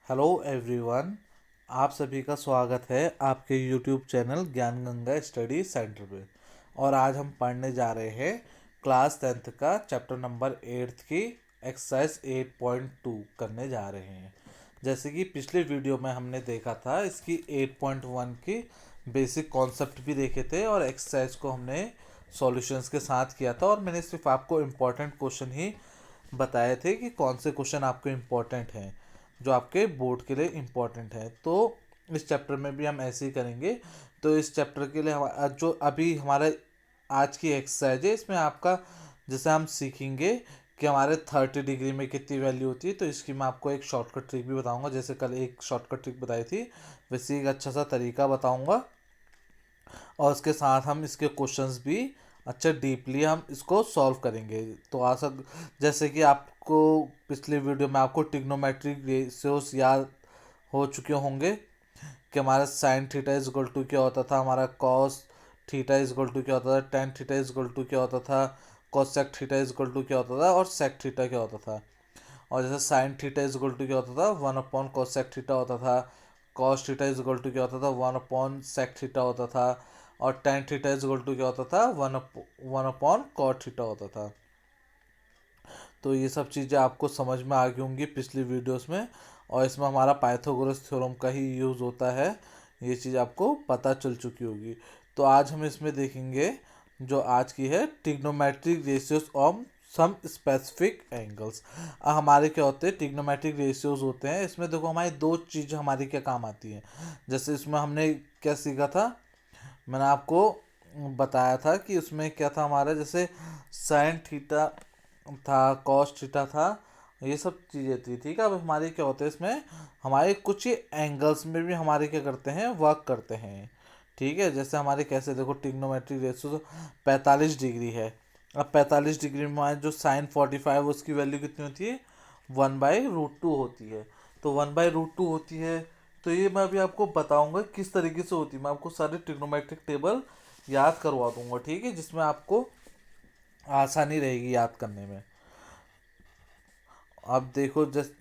Hello everyone. आप सभी का स्वागत है आपके यूट्यूब चैनल ज्ञान गंगा स्टडी सेंटर पे। और आज हम पढ़ने जा रहे हैं क्लास 10th का चैप्टर नंबर 8 की एक्सरसाइज 8.2 करने जा रहे हैं। जैसे कि पिछले वीडियो में हमने देखा था, इसकी 8.1 की बेसिक कॉन्सेप्ट भी देखे थे और एक्सरसाइज को हमने सॉल्यूशंस के साथ किया था। और मैंने सिर्फ आपको इम्पोर्टेंट क्वेश्चन ही बताए थे कि कौन से क्वेश्चन आपको इम्पोर्टेंट हैं, जो आपके बोर्ड के लिए इम्पोर्टेंट है। तो इस चैप्टर में भी हम ऐसे ही करेंगे। तो इस चैप्टर के लिए जो अभी हमारा आज की एक्सरसाइज है, इसमें आपका जैसे हम सीखेंगे कि हमारे 30 डिग्री में कितनी वैल्यू होती है। तो इसकी मैं आपको एक शॉर्टकट ट्रिक भी बताऊंगा, जैसे कल एक शॉर्टकट ट्रिक बताई थी वैसे एक अच्छा सा तरीका बताऊंगा। और उसके साथ हम इसके क्वेश्चंस भी अच्छा डीपली हम इसको सॉल्व करेंगे। तो आशा जैसे कि आपको पिछले वीडियो में आपको ट्रिग्नोमेट्रिक रेशियोस याद हो चुके होंगे कि हमारा sine theta is equal to क्या होता था, हमारा cos theta is equal to क्या होता था, tan theta is equal to क्या होता था, cosec theta is equal to क्या होता था और सेक थीटा क्या होता था। और जैसे sine theta is equal to क्या होता था, one upon cosec theta होता था। Cos theta is equal to क्या होता था, वन अपॉन सेक थीटा होता था। और tan theta is equal to क्या होता था, वन अपॉन कॉट थीटा होता था। तो ये सब चीज़ें आपको समझ में आ गई होंगी पिछली वीडियोस में। और इसमें हमारा पाइथागोरस थ्योरम का ही यूज़ होता है, ये चीज़ आपको पता चल चुकी होगी। तो आज हम इसमें देखेंगे जो आज की है trigonometric ratios of some specific angles. हमारे क्या होते हैं, ट्रिग्नोमेट्रिक रेशियोज होते हैं। इसमें देखो हमारी दो चीज़ हमारी क्या काम आती हैं। जैसे इसमें हमने क्या सीखा था, मैंने आपको बताया था कि उसमें क्या था हमारा, जैसे साइन थीटा था, कॉस थीटा था, ये सब चीज़ें थी। ठीक है, अब हमारे क्या होते हैं इसमें, हमारे कुछ एंगल्स में भी हमारे क्या करते हैं, वर्क करते हैं। ठीक है, जैसे हमारे कैसे देखो ट्रिग्नोमेट्रिक रेशियो 45 डिग्री है। अब 45 डिग्री में हमारे जो साइन 45 उसकी वैल्यू कितनी होती है, 1/√2 होती है। तो 1/√2 होती है। तो ये मैं अभी आपको बताऊंगा किस तरीके से होती है। मैं आपको सारे ट्रिग्नोमेट्रिक टेबल याद करवा दूंगा, ठीक है, जिसमें आपको आसानी रहेगी याद करने में। अब देखो जस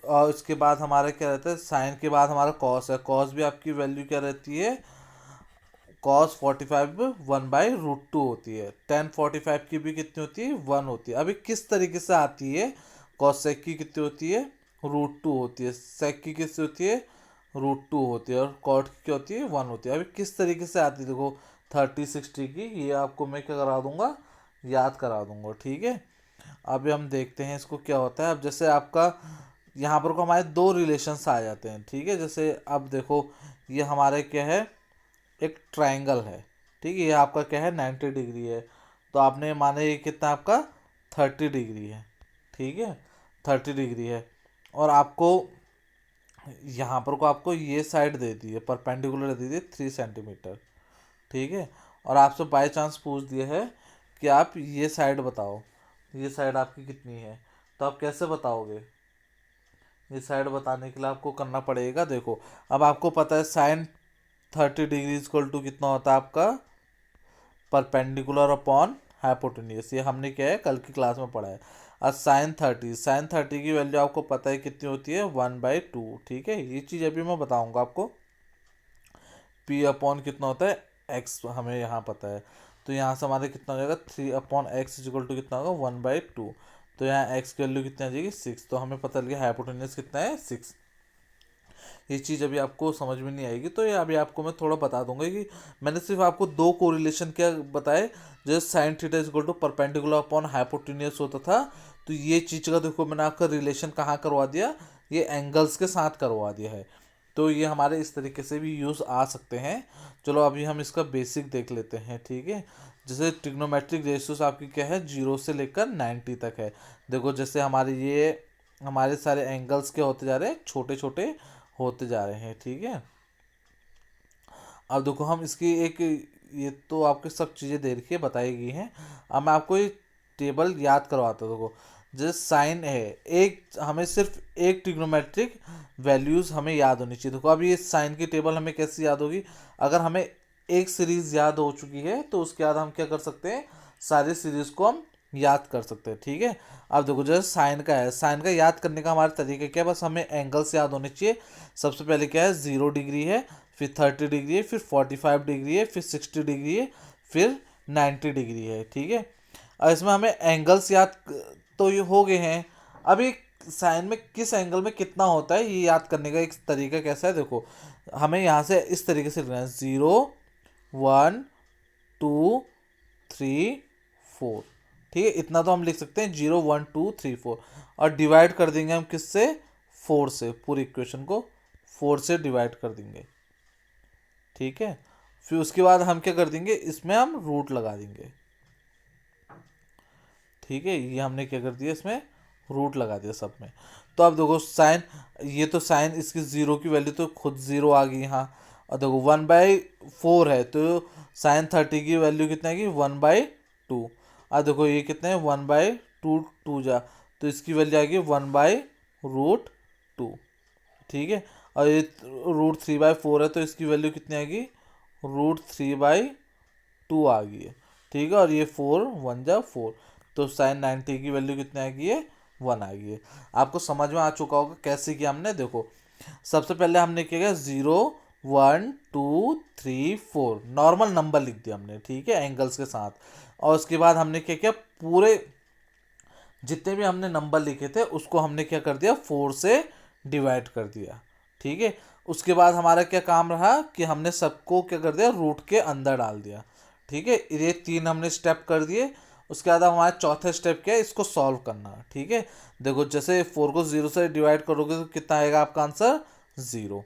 और उसके बाद हमारा क्या रहता है, साइन के बाद हमारा कॉस है। कॉस भी आपकी वैल्यू क्या रहती है, कॉस 45 1/√2 होती है। टेन 45 की भी कितनी होती है, 1 होती है। अभी किस तरीके से आती है, कॉस सेक की कितनी होती है, √2 होती है। सेक की कितनी होती है, √2 होती है। और कॉट की क्या होती है, 1 होती है। अभी किस तरीके से आती है देखो, 30 60 की ये आपको मैं क्या करा दूंगा, याद करा दूंगा। ठीक है, अभी हम देखते हैं इसको क्या होता है। अब जैसे आपका यहाँ पर को हमारे दो रिलेशंस आ जाते हैं। ठीक है, जैसे अब देखो ये हमारे क्या है, एक ट्रायंगल है। ठीक है, ये आपका क्या है, 90 डिग्री है। तो आपने माने ये कितना आपका 30 डिग्री है। ठीक है, 30 डिग्री है। और आपको यहाँ पर को आपको ये साइड दे दी है, परपेंडिकुलर दे दी है 3 सेंटीमीटर। ठीक है, और आपसे बाय चांस पूछ दिया है कि आप ये साइड बताओ, ये साइड आपकी कितनी है। तो आप कैसे बताओगे, ये साइड बताने के लिए आपको करना पड़ेगा, देखो अब आपको पता है साइन 30 डिग्री इक्वल टू कितना होता है आपका, परपेंडिकुलर अपॉन हाइपोटेन्यूस। ये हमने क्या है कल की क्लास में पढ़ा है। और साइन 30 की वैल्यू आपको पता है कितनी होती है, 1/2। ठीक है, ये चीज़ अभी मैं बताऊंगा आपको। पी अपॉन कितना होता है, एक्स हमें यहाँ पता है। तो यहाँ से हमारे कितना हो जाएगा, 3/x इक्वल टू कितना होगा, 1/2। तो यहाँ x की वैल्यू कितनी आ जाएगी, 6। तो हमें पता लगे हाइपोटेन्यूस कितना है, 6। ये चीज़ अभी आपको समझ में नहीं आएगी, तो ये अभी आपको मैं थोड़ा बता दूंगा कि मैंने सिर्फ आपको दो कोरिलेशन क्या बताए। जैसे sine theta is equal to perpendicular upon hypotenuse होता था। तो ये चीज़ का देखो मैंने आपका रिलेशन कहाँ करवा दिया, ये एंगल्स के साथ करवा दिया है। तो ये हमारे इस तरीके से भी यूज़ आ सकते हैं। चलो अभी हम इसका बेसिक देख लेते हैं। ठीक है, जैसे ट्रिग्नोमेट्रिक रेशियोस आपकी क्या है, 0 से लेकर 90 तक है। देखो जैसे हमारे ये हमारे सारे एंगल्स क्या होते जा रहे हैं, छोटे छोटे होते जा रहे हैं। ठीक है, अब देखो हम इसकी एक, ये तो आपके सब चीज़ें दे रखी है, बताई गई हैं। अब मैं आपको ये टेबल याद करवाता हूँ। देखो जैसे साइन है, एक हमें सिर्फ एक ट्रिग्नोमेट्रिक वैल्यूज़ हमें याद होनी चाहिए। देखो अब ये साइन की टेबल हमें कैसे याद होगी, अगर हमें एक सीरीज़ याद हो चुकी है तो उसके बाद हम क्या कर सकते हैं, सारी सीरीज़ को हम याद कर सकते हैं। ठीक है, अब देखो जैसे साइन का है, साइन का याद करने का हमारा तरीका क्या है, बस हमें एंगल्स याद होने चाहिए। सबसे पहले क्या है, 0 डिग्री है, फिर 30 डिग्री है, फिर 45 डिग्री है, फिर 60 डिग्री है, फिर 90 डिग्री है। ठीक है, अब इसमें हमें एंगल्स याद तो ये हो गए हैं। अभी साइन में किस एंगल में कितना होता है ये याद करने का एक तरीका कैसा है, देखो हमें यहाँ से इस तरीके से लिखना है, 0 1 2 3 4। ठीक है, इतना तो हम लिख सकते हैं, 0 1 2 3 4, और डिवाइड कर देंगे हम किससे, 4 से, पूरी इक्वेशन को 4 से डिवाइड कर देंगे। ठीक है, फिर उसके बाद हम क्या कर देंगे, इसमें हम रूट लगा देंगे। ठीक है, ये हमने क्या कर दिया, इसमें रूट लगा दिया सब में। तो अब देखो साइन, ये तो साइन इसकी 0 की वैल्यू तो खुद 0 आ गई यहाँ। और देखो 1/4 है, तो साइन 30 की वैल्यू कितना आएगी, 1/2। अब देखो ये कितना है, 1/2, 2 जा, तो इसकी वैल्यू आएगी 1/√2। ठीक है, और ये √3/4 है, तो इसकी वैल्यू कितनी आएगी, √3/2 आ गई है। ठीक है, और ये 4 1 जा 4, तो साइन 90 की वैल्यू कितनी आ गई है, 1 आ गई है। आपको समझ में आ चुका होगा कैसे किया हमने। देखो सबसे पहले हमने क्या किया, 0 1 2 3 4 नॉर्मल नंबर लिख दिया हमने। ठीक है, एंगल्स के साथ। और उसके बाद हमने क्या किया, पूरे जितने भी हमने नंबर लिखे थे उसको हमने क्या कर दिया, 4 से डिवाइड कर दिया। ठीक है, उसके बाद हमारा क्या काम रहा कि हमने सबको क्या कर दिया, रूट के अंदर डाल दिया। ठीक है, ये 3 हमने स्टेप कर दिए। उसके बाद हमारा चौथा स्टेप क्या है, इसको सॉल्व करना। ठीक है, देखो जैसे 4 को 0 से डिवाइड करोगे तो कितना आएगा आपका आंसर, 0।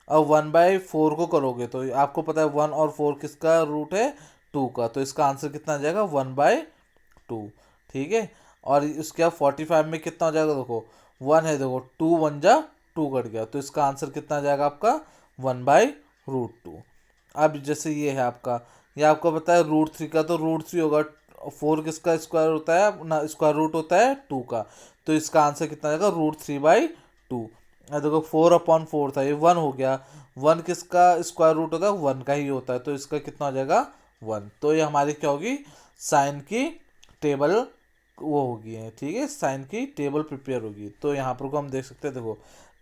अब 1/4 को करोगे तो आपको पता है 1 और 4 किसका रूट है, 2 का, तो इसका आंसर कितना आ जाएगा, 1/2। ठीक है, और इसके बाद 45 में कितना हो जाएगा, देखो 1 है, देखो 2 1 जा 2 कट गया, तो इसका आंसर कितना आ जाएगा आपका, 1/√2। अब जैसे ये है आपका, ये आपको पता है √3 का, तो √3 होगा, 4 किसका स्क्वायर होता है ना, स्क्वायर रूट होता है 2 का, तो इसका आंसर कितना आ जाएगा, √3/2। देखो 4/4 था, ये 1 हो गया, 1 किसका स्क्वायर रूट होता है, 1 का ही होता है, तो इसका कितना हो जाएगा, 1। तो ये हमारी क्या होगी, साइन की टेबल वो होगी है। ठीक है, साइन की टेबल प्रिपेयर होगी। तो यहाँ पर को हम देख सकते हैं, देखो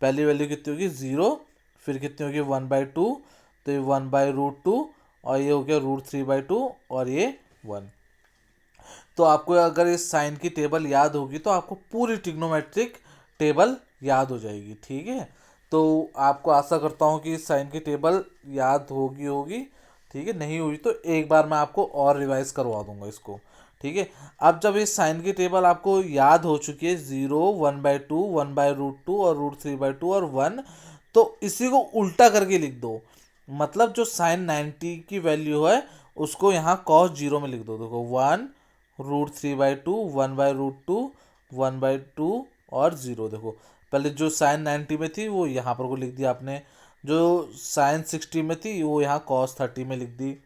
पहली वैल्यू कितनी होगी, 0, फिर कितनी होगी 1/2, तो ये 1/√2, और ये हो गया √3/2, और ये 1। तो आपको अगर इस साइन की टेबल याद होगी तो आपको पूरी ट्रिग्नोमेट्रिक टेबल याद हो जाएगी। ठीक है, तो आपको आशा करता हूँ कि साइन की टेबल याद होगी। ठीक है, नहीं हुई तो एक बार मैं आपको और रिवाइज करवा दूंगा इसको। ठीक है, अब जब इस साइन की टेबल आपको याद हो चुकी है, 0 1/2 1/√2 और √3/2 और 1, तो इसी को उल्टा करके लिख दो। मतलब जो साइन 90 की वैल्यू है उसको यहाँ cos 0 में लिख दो। देखो 1√3/2 1/√2 1/2 और 0। देखो पहले जो साइन 90 में थी वो यहाँ पर को लिख दिया आपने, जो साइन 60 में थी वो यहाँ cos 30 में लिख दी,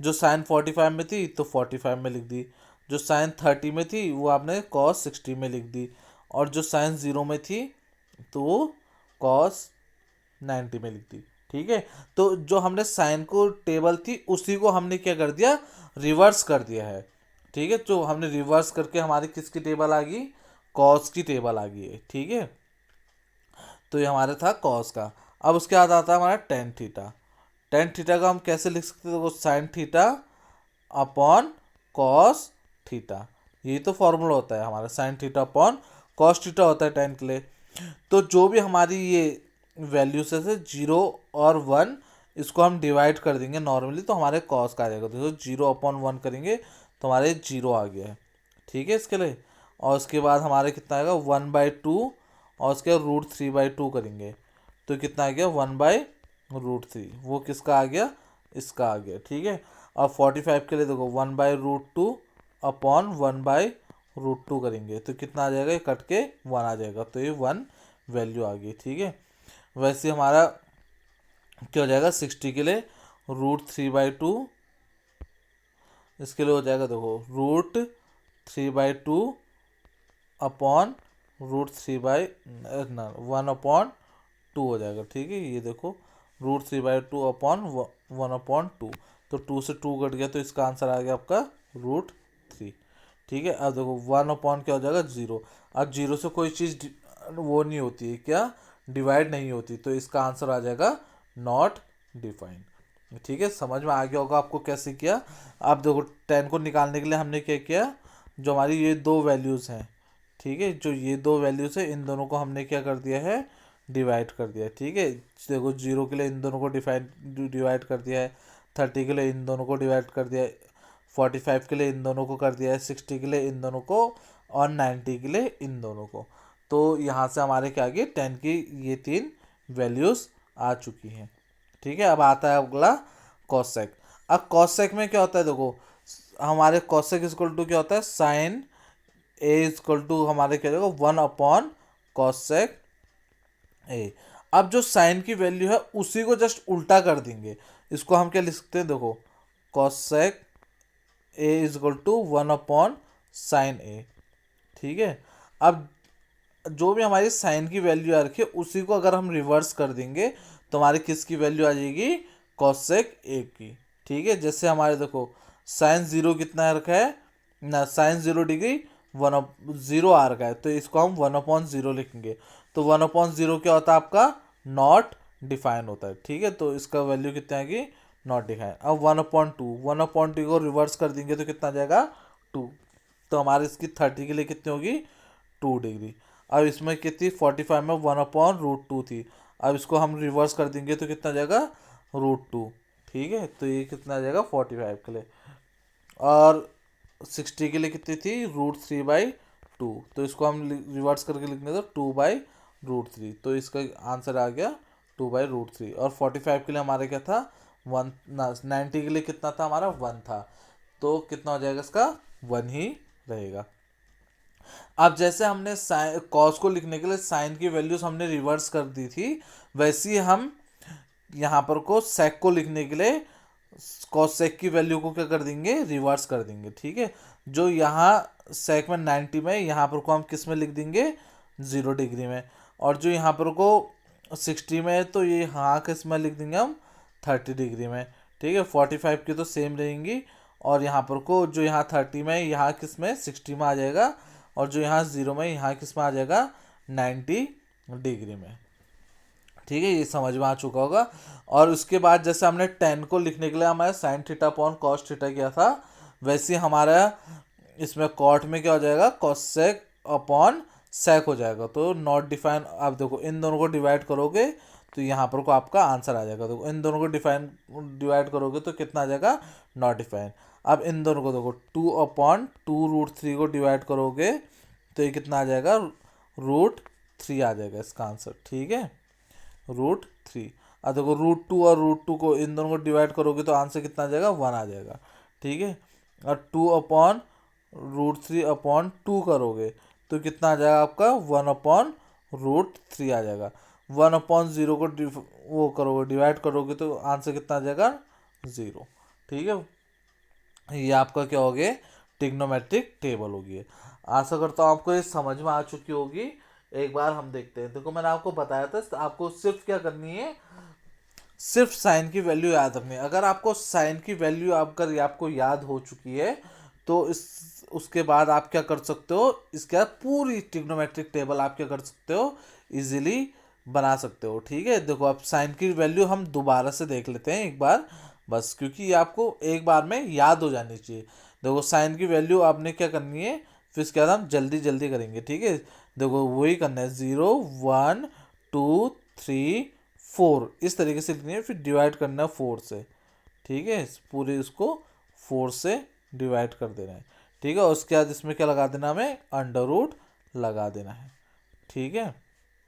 जो साइन 45 में थी तो 45 में लिख दी, जो साइन 30 में थी वो आपने cos 60 में लिख दी, और जो साइन 0 में थी तो वो cos 90 में लिख दी। ठीक है, तो जो हमने साइन को टेबल थी उसी को हमने क्या कर दिया, रिवर्स कर दिया है। ठीक है, तो हमने रिवर्स करके हमारी किसकी टेबल आ गई, कॉस की टेबल आ गई है। ठीक है, तो ये हमारा था कॉस का। अब उसके बाद आता है हमारा टेन थीटा। टेन थीटा का हम कैसे लिख सकते हैं, तो sine theta upon cos theta, यही तो फॉर्मूला होता है हमारा, sine theta upon cos theta होता है टेन के लिए। तो जो भी हमारी ये वैल्यू से 0 और 1, इसको हम डिवाइड कर देंगे नॉर्मली, तो हमारे कॉस का आ जाएगा। देखो 0/1 करेंगे तो हमारे 0 आ गया है। ठीक है, इसके लिए, और उसके बाद हमारे कितना आएगा, 1/2, और उसके बाद √3/2 करेंगे तो कितना आ गया, 1/√3, वो किसका आ गया, इसका आ गया। ठीक है, और 45 के लिए देखो 1/√2 अपॉन 1/√2 करेंगे तो कितना आ जाएगा, ये कट के 1 आ जाएगा, तो ये 1 वैल्यू आ गई। ठीक है, वैसे हमारा क्या हो जाएगा, 60 के लिए √3/2, इसके लिए हो जाएगा देखो √3/2 अपॉन √1/2 हो जाएगा। ठीक है, ये देखो √3/2 अपॉन 1/2, तो 2 से 2 कट गया तो इसका आंसर आ गया आपका √3। ठीक है। अब देखो 1 क्या हो जाएगा 0। अब 0 से कोई चीज़ वो नहीं होती है, क्या डिवाइड नहीं होती, तो इसका आंसर आ जाएगा नॉट डिफाइंड। ठीक है, समझ में आ गया होगा आपको कैसे किया। अब देखो 10 को निकालने के लिए हमने क्या किया, जो हमारी ये दो वैल्यूज़ हैं, ठीक है, जो ये दो वैल्यूज़ है इन दोनों को हमने क्या कर दिया है, डिवाइड कर दिया है। ठीक है, देखो 0 के लिए इन दोनों को डिवाइड कर दिया है, 30 के लिए इन दोनों को डिवाइड कर दिया है, 45 के लिए इन दोनों को कर दिया है, 60 के लिए इन दोनों को, और 90 के लिए इन दोनों को। तो यहाँ से हमारे क्या आ गए 10 की ये 3 वैल्यूज़ आ चुकी हैं। ठीक है, अब आता है अगला कॉसेक। अब कॉसेक में क्या होता है, देखो हमारे कॉसेक इक्वल टू क्या होता है, साइन ए इक्वल टू हमारे क्या होगा 1/cosec ए। अब जो साइन की वैल्यू है उसी को जस्ट उल्टा कर देंगे, इसको हम क्या लिख सकते हैं, देखो cosec A equal to 1/sin A. ठीक है, अब जो भी हमारी साइन की वैल्यू आ रखी है उसी को अगर हम रिवर्स कर देंगे तो हमारी किसकी वैल्यू आ जाएगी, कॉसेक ए की। ठीक है, जैसे हमारे देखो साइन 0 कितना रखा है ना, साइन 0 डिग्री 1/0 आ रखा है, तो इसको हम 1/0 लिखेंगे। तो 1/0 क्या होता है आपका, नॉट डिफाइन होता है। ठीक है, तो इसका वैल्यू कितना आएगी, नॉट डिफाइन। अब 1/2 को रिवर्स कर देंगे तो कितना आ जाएगा 2। तो हमारे इसकी 30 के लिए कितनी होगी 2 डिग्री। अब इसमें कितनी 45 में 1/√2 थी, अब इसको हम रिवर्स कर देंगे तो कितना जाएगा √2। ठीक है, तो ये कितना आ जाएगा 45 के लिए, और 60 के लिए कितनी थी √3/2, तो इसको हम रिवर्स करके लिखेंगे तो 2/√3, तो इसका आंसर आ गया 2/√3। और 45 के लिए हमारे क्या था 1 ना, 90 के लिए कितना था हमारा 1 था, तो कितना हो जाएगा इसका 1 ही रहेगा। अब जैसे हमने कॉस को लिखने के लिए साइन की वैल्यूज हमने रिवर्स कर दी थी, वैसे ही हम यहाँ पर को सेक को लिखने के लिए कॉस सेक की वैल्यू को क्या कर देंगे, रिवर्स कर देंगे। ठीक है, जो यहाँ सेक में 90 में, यहाँ पर को हम किस में लिख देंगे 0 डिग्री में, और जो यहाँ पर को 60 में है तो ये यहाँ किस में लिख देंगे हम 30 डिग्री में। ठीक है, 45 की तो सेम रहेंगी, और यहाँ पर को जो यहाँ 30 में यहाँ किस में 60 में आ जाएगा, और जो यहाँ 0 में यहाँ किस में आ जाएगा 90 डिग्री में। ठीक है, ये समझ में आ चुका होगा। और उसके बाद जैसे हमने 10 को लिखने के लिए हमारा sine theta upon cos theta किया था, वैसे हमारा इसमें कॉट में क्या हो जाएगा कॉसेक अपॉन सेक हो जाएगा, तो नॉट डिफाइन। आप देखो इन दोनों को डिवाइड करोगे तो यहाँ पर को आपका आंसर आ जाएगा। देखो इन दोनों को डिवाइड करोगे तो कितना आ जाएगा नॉट डिफाइन। अब इन दोनों को देखो 2/2√3 को डिवाइड करोगे तो ये कितना आ जाएगा √3 आ जाएगा इसका आंसर। ठीक है, √3। अब देखो √2 और √2 को इन दोनों को डिवाइड करोगे तो आंसर कितना आ जाएगा 1 आ जाएगा। ठीक है, और 2/√3/2 करोगे तो कितना आ जाएगा आपका 1/√3 आ जाएगा। 1/0 को वो करोगे डिवाइड करोगे तो आंसर कितना आ जाएगा 0। ठीक है, ये आपका क्या हो गया ट्रिग्नोमेट्रिक टेबल होगी। आशा करता हूँ आपको ये समझ में आ चुकी होगी। एक बार हम देखते हैं। देखो मैंने आपको बताया था आपको सिर्फ क्या करनी है, सिर्फ साइन की वैल्यू याद रखनी है। अगर आपको साइन की वैल्यू अगर आपको याद हो चुकी है तो इस उसके बाद आप क्या कर सकते हो, इसके बाद पूरी ट्रिग्नोमेट्रिक टेबल आप क्या कर सकते हो इजीली बना सकते हो। ठीक है, देखो अब साइन की वैल्यू हम दोबारा से देख लेते हैं एक बार, बस क्योंकि ये आपको एक बार में याद हो जानी चाहिए। देखो साइन की वैल्यू आपने क्या करनी है, फिर इसके बाद हम जल्दी जल्दी करेंगे। ठीक है, देखो वही करना है 0 1 2 3 4 इस तरीके से लिखनी है, फिर डिवाइड करना है 4 से। ठीक है, पूरे इसको 4 से डिवाइड कर देना है। ठीक है, उसके बाद इसमें क्या लगा देना, हमें अंडर रूट लगा देना है। ठीक है,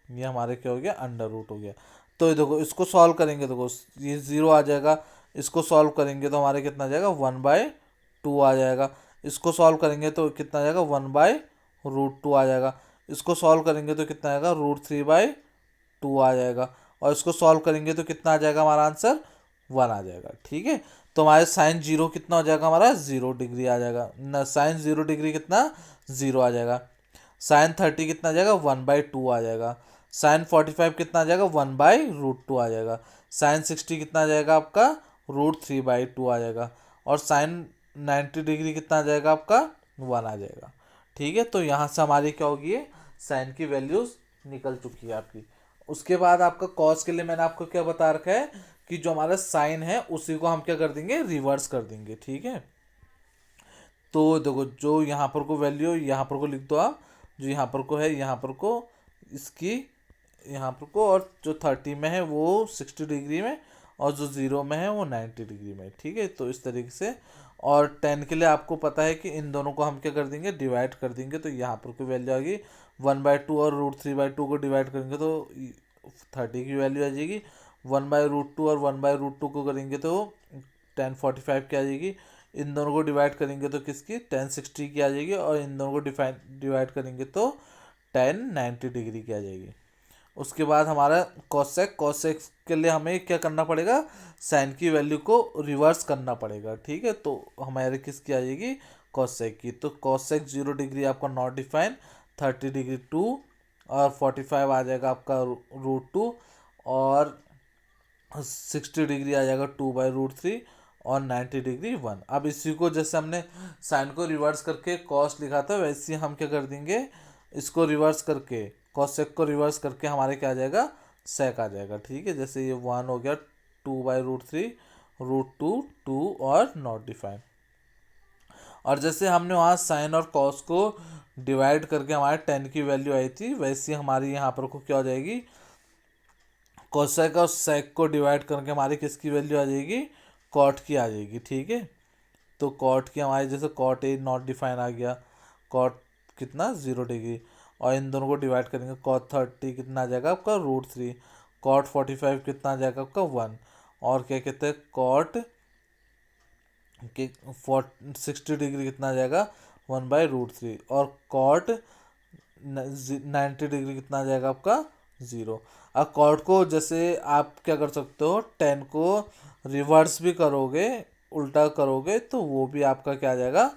ये हमारे क्या हो गया अंडर रूट हो गया। तो ये देखो इसको सॉल्व करेंगे, देखो ये 0 आ जाएगा, इसको सॉल्व करेंगे तो हमारे कितना आ जाएगा 1/2 आ जाएगा। इसको सॉल्व करेंगे तो कितना आ जाएगा 1/√2 आ जाएगा। इसको सॉल्व करेंगे तो कितना आएगा √3/2 आ जाएगा। और इसको सॉल्व करेंगे तो कितना आ जाएगा हमारा आंसर 1 आ जाएगा। ठीक है, तो हमारे साइन 0 कितना हो जाएगा हमारा 0 डिग्री आ जाएगा ना, साइन 0 डिग्री कितना 0 आ जाएगा। साइन 30 कितना आ जाएगा 1/2 आ जाएगा। साइन 45 कितना आ जाएगा 1/√2 आ जाएगा। साइन 60 कितना आ जाएगा आपका √3/2 आ जाएगा। और साइन 90 डिग्री कितना आ जाएगा आपका 1 आ जाएगा। ठीक है, तो यहाँ से हमारी क्या होगी, साइन की वैल्यूज निकल चुकी है आपकी। उसके बाद आपका कॉस के लिए मैंने आपको क्या बता रखा है कि जो हमारा साइन है उसी को हम क्या कर देंगे, रिवर्स कर देंगे। ठीक है, तो देखो जो यहाँ पर को वैल्यू यहाँ पर को लिख दो आप, जो यहाँ पर को है यहाँ पर को इसकी यहाँ पर को, और जो 30 में है वो 60 डिग्री में, और जो 0 में है वो 90 डिग्री में। ठीक है, तो इस तरीके से। और 10 के लिए आपको पता है कि इन दोनों को हम क्या कर देंगे, डिवाइड कर देंगे। तो यहाँ पर कोई वैल्यू आ गई 1/2, और √3/2 को डिवाइड करेंगे तो 30 की वैल्यू आ जाएगी। 1/√2 और 1/√2 को करेंगे तो 1045 की आ जाएगी। इन दोनों को डिवाइड करेंगे तो किसकी, 1060 की आ जाएगी। और इन दोनों को डिवाइड करेंगे तो 1090 डिग्री की आ जाएगी। उसके बाद हमारा कॉसेक, कॉसेक के लिए हमें क्या करना पड़ेगा, साइन की वैल्यू को रिवर्स करना पड़ेगा। ठीक है, तो हमारे किसकी आ जाएगी, कॉसेक की। तो कॉसेक 0 डिग्री आपका नॉट डिफाइन, 30 डिग्री 2, और 45 आ जाएगा आपका √2, और 60 डिग्री आ जाएगा 2/√3, और 90 डिग्री 1। अब इसी को जैसे हमने साइन को रिवर्स करके कॉस लिखा था, वैसे ही हम क्या कर देंगे, इसको रिवर्स करके कॉसेक को रिवर्स करके हमारे क्या आ जाएगा, सेक आ जाएगा। ठीक है, जैसे ये 1 हो गया 2/√3, √2, 2 और नॉट डिफाइन। और जैसे हमने वहाँ साइन और कॉस को डिवाइड करके हमारे 10 की वैल्यू आई थी, वैसे ही हमारी यहाँ पर को क्या हो जाएगी, कोसेक और सेक को डिवाइड करके हमारी किसकी वैल्यू आ जाएगी, कॉट की आ जाएगी। ठीक है, तो कॉट की हमारी जैसे कॉट ए नॉट डिफाइन आ गया, कॉट कितना 0 डिग्री, और इन दोनों को डिवाइड करेंगे कॉट 30 कितना आ जाएगा आपका √3, कॉट 45 कितना आ जाएगा आपका 1, और क्या कहते हैं कॉट कि 60 डिग्री कितना आ जाएगा 1/√3, और कॉट 90 डिग्री कितना आ जाएगा आपका 0। अब कॉट को जैसे आप क्या कर सकते हो, 10 को रिवर्स भी करोगे, उल्टा करोगे, तो वो भी आपका क्या आ जाएगा,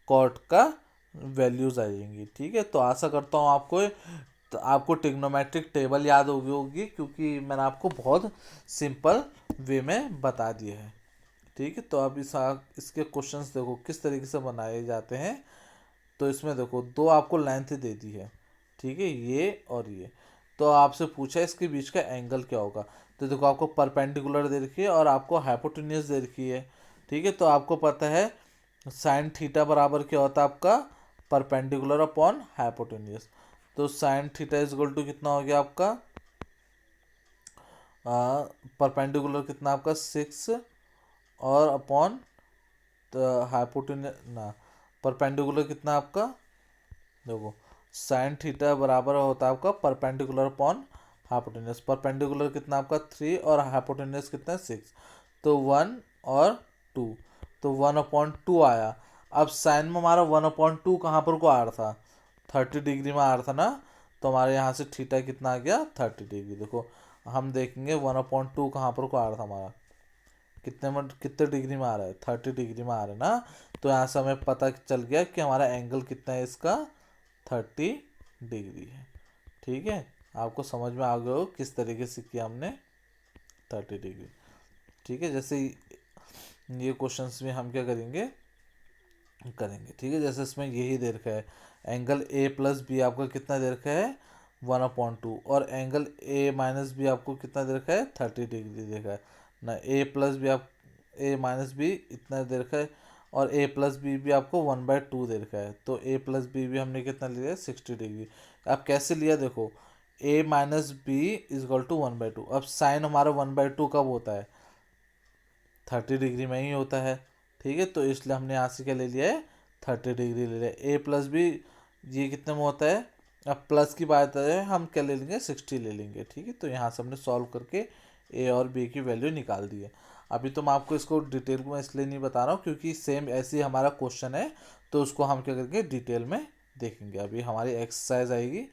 कॉट का वैल्यूज आ जाएंगी। ठीक है, तो आशा करता हूँ आपको ट्रिग्नोमेट्रिक टेबल याद होगी क्योंकि मैंने आपको बहुत सिंपल वे में बता दिए हैं। ठीक है, तो अब इसके क्वेश्चंस देखो किस तरीके से बनाए जाते हैं। तो इसमें देखो दो आपको लेंथ दे दी है, ठीक है, ये और ये। तो आपसे पूछा इसके बीच का एंगल क्या होगा। तो देखो आपको परपेंडिकुलर दे रखी है और आपको हाइपोटेन्यूस दे रखी है। ठीक है, तो आपको पता है साइन थीटा बराबर क्या होता है आपका, परपेंडिकुलर अपॉन हाइपोटेन्यूस। तो sine theta is equal to कितना हो गया आपका, परपेंडिकुलर कितना आपका 6, और अपॉन हाइपोटेन्यूस ना, परपेंडिकुलर कितना आपका, देखो साइन थीटा बराबर होता है आपका परपेंडिकुलर अपॉन हाइपोटेन्यूस। परपेंडिकुलर कितना आपका 3, और हाइपोटेन्यूस कितना 6, तो 1 और 2, तो 1/2 आया। अब साइन में हमारा 1/2 कहाँ पर को आ रहा था, 30 डिग्री में आ रहा था ना, तो हमारे यहाँ से थीटा कितना आ गया 30 डिग्री। देखो हम देखेंगे 1/2 कहाँ पर को आ रहा था हमारा, कितने डिग्री में आ रहा है, 30 डिग्री में आ रहा है ना। तो यहाँ से हमें पता चल गया कि हमारा एंगल कितना है इसका, 30 डिग्री है। ठीक है, आपको समझ में आ गया हो किस तरीके से किया हमने 30 डिग्री। ठीक है, जैसे ये क्वेश्चंस में हम क्या करेंगे, ठीक है, जैसे इसमें यही दे रखा है एंगल A+B आपका कितना दे रखा है 1/2, और एंगल A-B आपको कितना दे रखा है 30 डिग्री दे रखा है ना। A+B आप A-B इतना दे रखा है, और A+B भी आपको 1/2 दे रखा है। तो A+B भी हमने कितना लिया है 60 डिग्री। अब कैसे लिया देखो, A-B इज इक्वल टू 1/2। अब साइन हमारा 1/2 कब होता है, 30 डिग्री में ही होता है। ठीक है, तो इसलिए हमने यहाँ से क्या ले लिया है 30 डिग्री ले लिया। A+B ये कितने में होता है, अब प्लस की बात है हम क्या ले लेंगे 60 ले लेंगे। ठीक है, तो यहाँ से हमने सॉल्व करके A और B की वैल्यू निकाल दी है। अभी तो मैं आपको इसको डिटेल में इसलिए नहीं बता रहा हूँ क्योंकि सेम ऐसे ही हमारा क्वेश्चन है, तो उसको हम क्या करके डिटेल में देखेंगे। अभी हमारी एक्सरसाइज आएगी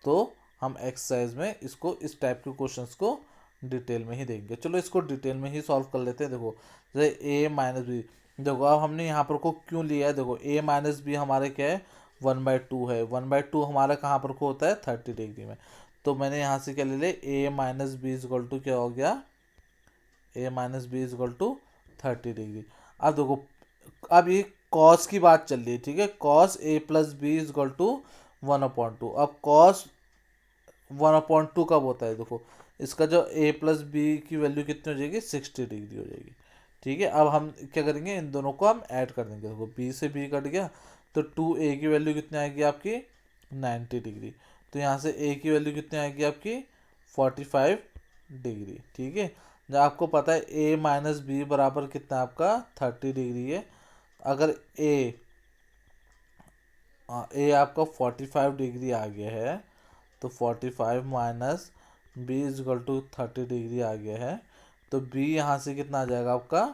तो हम एक्सरसाइज में इसको इस टाइप के क्वेश्चंस को डिटेल में ही देंगे। चलो इसको डिटेल में ही सॉल्व कर लेते हैं। देखो जैसे A-B, देखो अब हमने यहाँ पर को क्यों लिया है, देखो A-B हमारे क्या है 1/2 है। 1/2 हमारा कहाँ पर को होता है 30 डिग्री में। तो मैंने यहाँ से क्या ले लिया A-B इज इक्वल टू क्या हो गया, A-B is equal to 30 degree. अब देखो अब ये कॉस की बात चल रही है, ठीक है, cos A plus B is equal to 1/2। अब कॉस 1/2 कब होता है, देखो इसका जो a प्लस बी की वैल्यू कितनी हो जाएगी, 60 डिग्री हो जाएगी। ठीक है, अब हम क्या करेंगे, इन दोनों को हम ऐड कर देंगे। देखो b से b कट गया तो 2a की वैल्यू कितनी आएगी आपकी, 90 डिग्री। तो यहाँ से a की वैल्यू कितनी आएगी आपकी, 45 डिग्री। ठीक है, जब आपको पता है a माइनस बी बराबर कितना आपका 30 डिग्री है। अगर a आपका 45 डिग्री आ गया है तो 45 minus B is equal to 30 degree आ गया है, तो बी यहाँ से कितना आ जाएगा आपका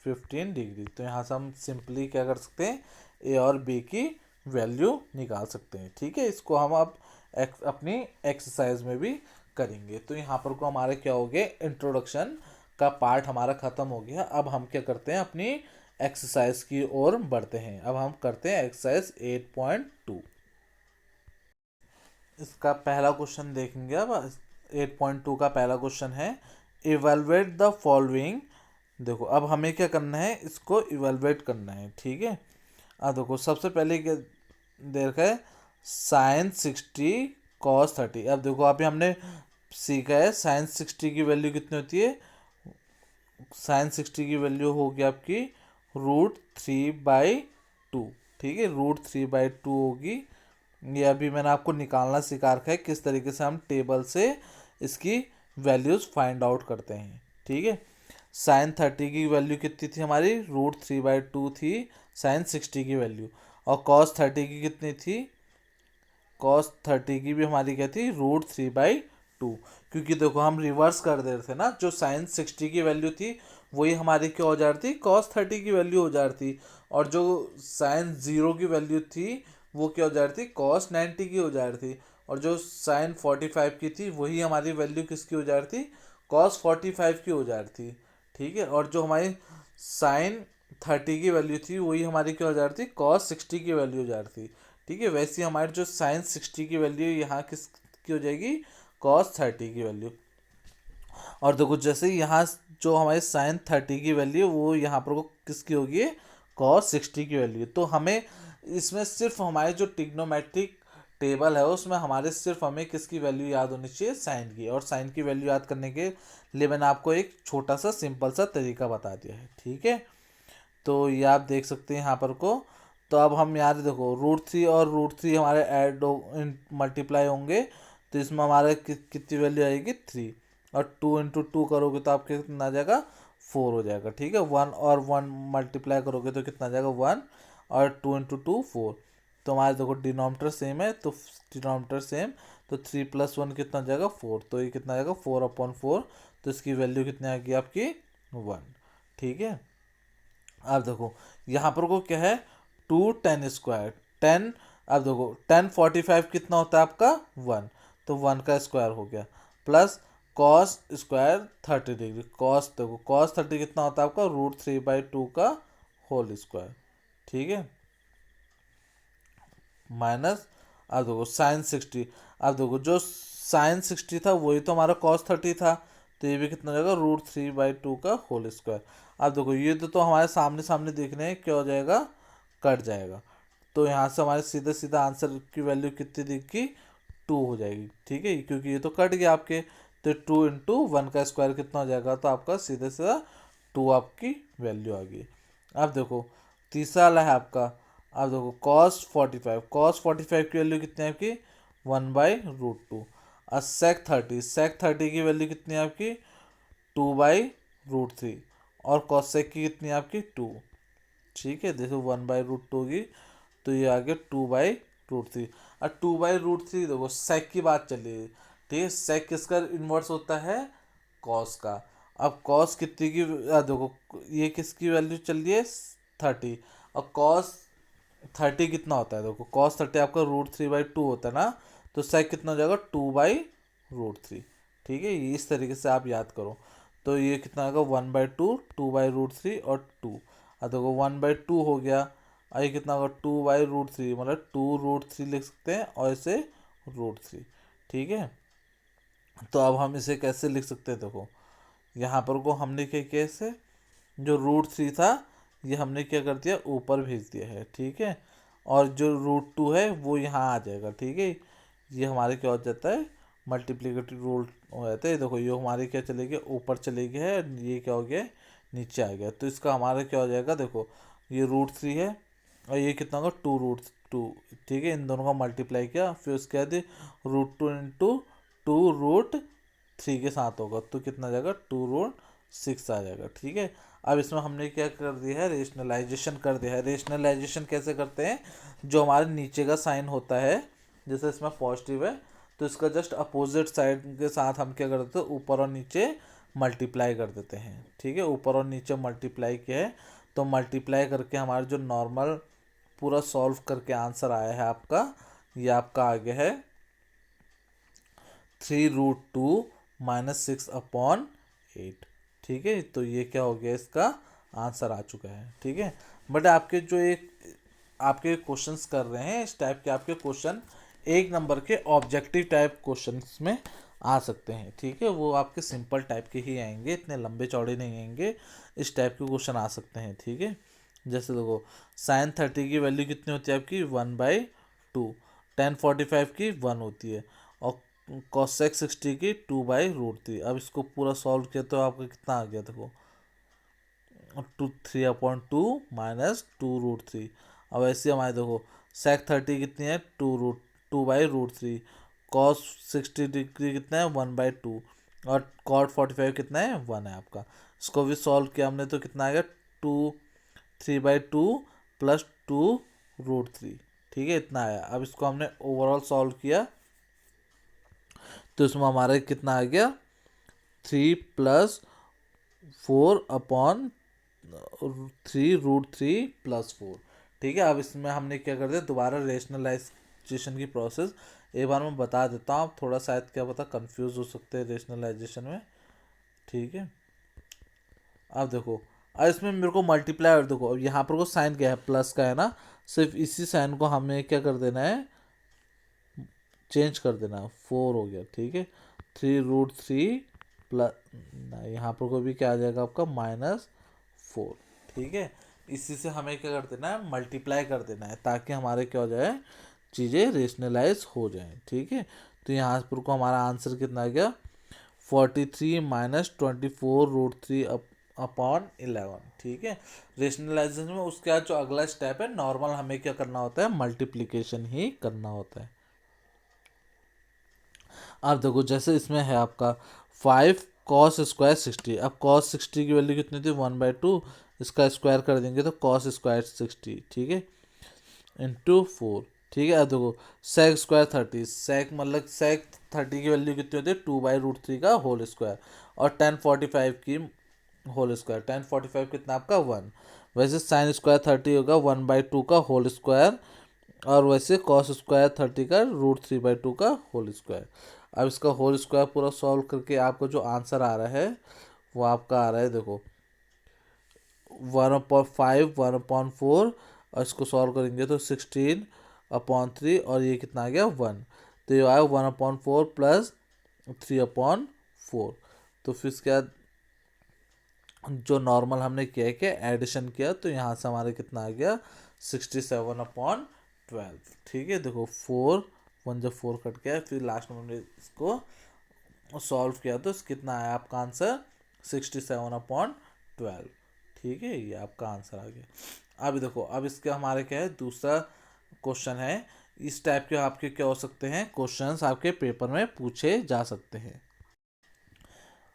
15 डिग्री। तो यहाँ से हम सिंपली क्या कर सकते हैं, ए और बी की वैल्यू निकाल सकते हैं। ठीक है, इसको हम अब अपनी एक्सरसाइज में भी करेंगे। तो यहाँ पर को हमारे क्या हो गए, इंट्रोडक्शन का पार्ट हमारा ख़त्म हो गया। अब हम क्या करते हैं, अपनी एक्सरसाइज की ओर बढ़ते हैं। अब हम करते हैं एक्सरसाइज 8.2। इसका पहला क्वेश्चन देखेंगे। अब 8.2 का पहला क्वेश्चन है, इवेलुएट द फॉलोइंग। देखो अब हमें क्या करना है, इसको इवेलुएट करना है। ठीक है, अब देखो सबसे पहले क्या दे रखा है, साइन 60 कॉस 30। अब देखो अभी हमने सीखा है साइन 60 की वैल्यू कितनी होती है, साइन 60 की वैल्यू होगी आपकी √3/2। ठीक है, √3/2 होगी। ये अभी मैंने आपको निकालना सिखा रखा है किस तरीके से हम टेबल से इसकी वैल्यूज़ फाइंड आउट करते हैं। ठीक है, साइन 30 की वैल्यू कितनी थी हमारी, √3/2 थी साइन 60 की वैल्यू। और कॉस 30 की कितनी थी, कॉस 30 की भी हमारी क्या थी, √3/2। क्योंकि देखो हम रिवर्स कर दे रहे थे ना, जो साइन 60 की वैल्यू थी वही हमारी क्या हो जा रही थी, कॉस 30 की वैल्यू हो जा रही थी। और जो साइन 0 की वैल्यू थी वो क्या हो जा रही थी, कॉस 90 की हो जा रही थी। और जो साइन 45 की थी वही हमारी वैल्यू किसकी हो जा रही थी, कॉस 45 की हो जा रही थी। ठीक है, और जो हमारी साइन 30 की वैल्यू थी वही हमारी क्या हो जा रही थी, कॉस 60 की वैल्यू हो जा रही थी। ठीक है, वैसे ही हमारी जो साइन 60 की वैल्यू यहाँ किस की हो जाएगी, कॉस 30 की वैल्यू। और देखो जैसे यहाँ जो हमारी साइन 30 की वैल्यू वो यहाँ पर को किसकी होगी, कॉस 60 की वैल्यू। तो हमें इसमें सिर्फ हमारे जो टिग्नोमेट्रिक टेबल है उसमें हमारे सिर्फ हमें किसकी वैल्यू याद होनी चाहिए, साइन की। और साइन की वैल्यू याद करने के लिए मैंने आपको एक छोटा सा सिंपल सा तरीका बता दिया है। ठीक है, तो ये आप देख सकते हैं यहाँ पर को। तो अब हम यहाँ से देखो √3 और √3 हमारे ऐड मल्टीप्लाई होंगे, तो इसमें हमारे कितनी वैल्यू आएगी, 3। और 2 × 2 करोगे तो आपके कितना आ जाएगा, 4 हो जाएगा। ठीक है, 1 और 1 मल्टीप्लाई करोगे तो कितना आ जाएगा, 1। और 2 × 2 4। तो हमारे देखो डिनोमिनेटर सेम है, तो डिनोमिनेटर सेम, तो 3 + 1 कितना आ जाएगा, 4। तो ये कितना आ जाएगा, 4/4। तो इसकी वैल्यू कितनी आएगी आपकी, 1। ठीक है, अब देखो यहाँ पर को क्या है, 2 10 स्क्वायर 10। अब देखो 10 45 कितना होता है आपका, 1। तो 1 का स्क्वायर हो गया, plus cos square 30 degree. Cos देखो कॉस 30 कितना होता है आपका, √3/2 का होल स्क्वायर। ठीक है, माइनस, अब देखो साइन 60। अब देखो जो साइन 60 था वही तो हमारा कॉस 30 था, तो ये भी कितना हो जाएगा, √3/2 का होल स्क्वायर। अब देखो ये तो हमारे सामने सामने देख रहे हैं, क्या हो जाएगा, कट जाएगा। तो यहाँ से हमारे सीधा सीधा आंसर की वैल्यू कितनी दिखी, 2 हो जाएगी। ठीक है, क्योंकि ये तो कट गया आपके, तो 2 × 1 का स्क्वायर कितना हो जाएगा, तो आपका सीधे सीधा 2 आपकी वैल्यू आ गई। अब देखो तीसरा वाला है आपका। अब देखो cos 45 की वैल्यू कितनी है आपकी, 1/√2। और sec 30 की वैल्यू कितनी है आपकी, 2/√3। और cosec की कितनी है आपकी, 2। ठीक है, देखो 1/√2 होगी, तो ये आ गया 2/√3। और 2/√3 देखो sec की बात चली है। ठीक है, sec किसका इन्वर्स होता है, cos का। अब cos कितनी की, देखो ये किसकी वैल्यू चल रही है, 30। और cos 30 कितना होता है, देखो cos 30 आपका √3/2 होता है ना, तो sec कितना हो जाएगा, 2/√3। ठीक है, ये इस तरीके से आप याद करो। तो ये कितना आएगा, 1/2, 2/√3 और 2। अब देखो 1/2 हो गया, और ये कितना होगा, 2/√3, मतलब 2√3 लिख सकते हैं, और इसे √3। ठीक है, तो अब हम इसे कैसे लिख सकते हैं, देखो यहाँ पर को हमने क्या कैसे, जो √3 था ये हमने क्या कर दिया, ऊपर भेज दिया है, ठीक है। और जो √2 है वो यहाँ आ जाएगा, ठीक है। ये हमारे क्या हो जाता है, मल्टीप्लिकेटिव रूल हो जाता है। देखो ये हमारे क्या चले गए, ऊपर चले गए है, ये क्या हो गया, नीचे आ गया। तो इसका हमारा क्या हो जाएगा, देखो ये √3 है और ये कितना होगा, 2√2, ठीक है। इन दोनों का मल्टीप्लाई किया, फिर उसके बाद √2 इंटू 2√3 के साथ होगा, तो कितना आ जाएगा, 2√6 आ जाएगा, ठीक है। अब इसमें हमने क्या कर दिया है, रेशनलाइजेशन कर दिया है। रेशनलाइजेशन कैसे करते हैं, जो हमारे नीचे का साइन होता है, जैसे इसमें पॉजिटिव है तो इसका जस्ट अपोजिट साइड के साथ हम क्या कर देते हैं, ऊपर और नीचे मल्टीप्लाई कर देते हैं, ठीक है। ऊपर और नीचे मल्टीप्लाई किया है, तो मल्टीप्लाई करके हमारा जो नॉर्मल पूरा सॉल्व करके आंसर आया है आपका, ये आपका आ गया है 3√2 - 6/8, ठीक है। तो ये क्या हो गया, इसका आंसर आ चुका है, ठीक है। बट आपके जो एक आपके क्वेश्चंस कर रहे हैं, इस टाइप के आपके क्वेश्चन 1 नंबर के ऑब्जेक्टिव टाइप क्वेश्चंस में आ सकते हैं, ठीक है। वो आपके सिंपल टाइप के ही आएंगे, इतने लंबे चौड़े नहीं आएंगे, इस टाइप के क्वेश्चन आ सकते हैं, ठीक है। जैसे देखो sin 30 की वैल्यू कितनी होती है आपकी, 1/2, tan 45 की 1 होती है, और cos 60 की 2/√3। अब इसको पूरा सॉल्व किया तो आपका कितना आ गया, देखो 3/2 - 2√3। अब ऐसे हमारे देखो sec 30 कितनी है, 2/√3, cos 60 कितना है, 1/2, और cot 45 कितना है, 1 है आपका। इसको भी सॉल्व किया हमने तो कितना आ गया, 3/2 + 2√3, ठीक है, इतना आया। अब इसको हमने ओवरऑल सॉल्व किया तो इसमें हमारा कितना आ गया, 3 + 4/3√3 + 4, ठीक है। अब इसमें हमने क्या कर दिया, दोबारा रेशनलाइजेशन की प्रोसेस एक बार मैं बता देता हूँ, आप थोड़ा शायद क्या पता कंफ्यूज हो सकते हैं रेशनलाइजेशन में, ठीक है। अब देखो, अब इसमें मेरे को मल्टीप्लाई, और देखो अब यहाँ पर को साइन क्या है, प्लस का है ना, सिर्फ इसी साइन को हमें क्या कर देना है, चेंज कर देना है, 4 हो गया, ठीक है। 3√3 प्लस, यहाँ पर को भी क्या आ जाएगा आपका, -4, ठीक है। इसी से हमें क्या कर देना है, मल्टीप्लाई कर देना है, ताकि हमारे क्या हो जाए, चीज़ें रेशनलाइज हो जाए, ठीक है। तो यहाँ पर को हमारा आंसर कितना आ गया, 43 - 24√3/11, ठीक है। रेशनलाइजेशन में उसके बाद जो अगला स्टेप है, नॉर्मल हमें क्या करना होता है, मल्टीप्लिकेशन ही करना होता है। अब देखो जैसे इसमें है आपका 5 cos² 60, अब cos 60 की वैल्यू कितनी थी, 1/2, इसका स्क्वायर कर देंगे तो cos² 60, ठीक है, इंटू 4, ठीक है। अब देखो sec² 30, sec मतलब sec 30 की वैल्यू कितनी होती है, 2/√3 का होल स्क्वायर, और tan 45 की होल स्क्वायर, tan 45 कितना आपका 1, वैसे sin² 30 होगा 1/2 का होल स्क्वायर, और वैसे cos² 30 का √3/2 का होल स्क्वायर। अब इसका होल स्क्वायर पूरा सॉल्व करके आपको जो आंसर आ रहा है, वो आपका आ रहा है, देखो 1/5, 1/4, और इसको सॉल्व करेंगे तो 16/3, और ये कितना आ गया, 1। तो ये आया 1/4 + 3/4। तो फिर इसके बाद जो नॉर्मल हमने किया है, क्या एडिशन किया, तो यहाँ से हमारे कितना आ गया, 67/12, ठीक है। देखो 4 1 जब 4 कट गया, फिर लास्ट में हमने इसको सॉल्व किया तो कितना आया आपका आंसर, 67/12, ठीक है। ये आपका आंसर आ गया। अब देखो, अब इसके हमारे क्या है, दूसरा क्वेश्चन है, इस टाइप के आपके क्या हो सकते हैं, क्वेश्चंस आपके पेपर में पूछे जा सकते हैं।